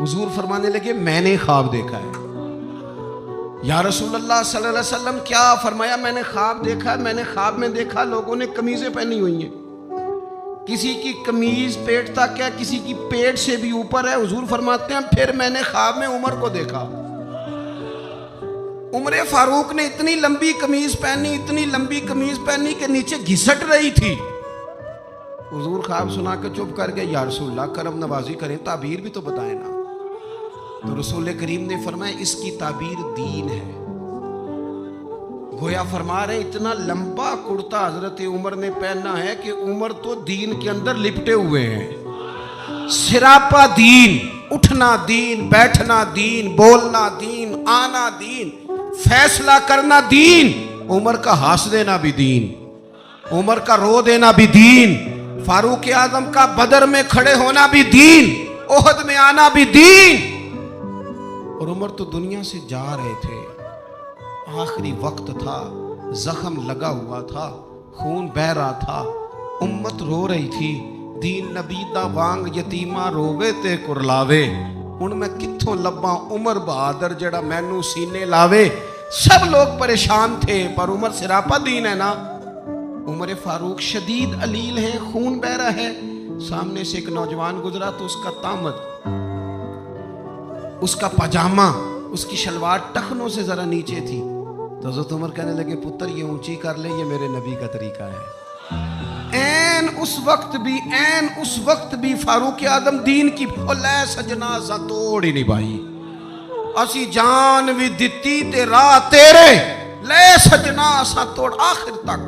हुजूर फरमाने लगे मैंने ख्वाब देखा है। या रसूलल्लाह सल्लल्लाहु अलैहि वसल्लम, क्या फरमाया? मैंने ख्वाब देखा है। मैंने ख्वाब में देखा लोगों ने कमीजें पहनी हुई हैं, किसी की कमीज पेट तक है, किसी की पेट से भी ऊपर है। हुजूर फरमाते हैं फिर मैंने ख्वाब में उमर को देखा। उमर फारूक ने इतनी लंबी कमीज पहनी, इतनी लंबी कमीज पहनी कि नीचे घिसट रही थी। हुजूर ख्वाब सुना के चुप कर गए। या रसूलल्लाह करम नवाजी करें, ताबीर भी तो बताए ना। तो रसूल करीम ने फरमाया इसकी ताबीर दीन है। गोया फरमा रहे इतना लंबा कुर्ता हजरत उमर ने पहना है कि उमर तो दीन के अंदर लिपटे हुए हैं। सिरापा दीन, उठना दीन, बैठना दीन, बोलना दीन, आना दीन, फैसला करना दीन। उमर का हंस देना भी दीन, उमर का रो देना भी दीन, फारूक आजम का बदर में खड़े होना भी दीन, ओहद में आना भी दीन। और उमर तो दुनिया से जा रहे थे, आखिरी वक्त था, जख्म लगा हुआ था, खून बह रहा था, उम्मत रो रही थी। दीन नबी दा वांग यतीमा रोवे ते कुरलावे। हुण मैं कित्थों लब्बां उमर बहादुर जेड़ा मैनू सीने लावे। सब लोग परेशान थे, पर उमर सिरापा दीन है ना। उमर फारूक शदीद अलील है, खून बह रहा है। सामने से एक नौजवान गुजरा तो उसका तामद, उसका पजामा, उसकी शलवार टखनों से जरा नीचे थी। तो हज़रत उमर कहने लगे पुत्र ये ऊंची कर ले, ये मेरे नबी का तरीका है। ऐन उस वक्त भी फारूक आजम दीन की ले सजना सा तोड़ ही नहीं पाई। असी जान भी दिती ते राह तेरे ले सजना सा तोड़ आखिर तक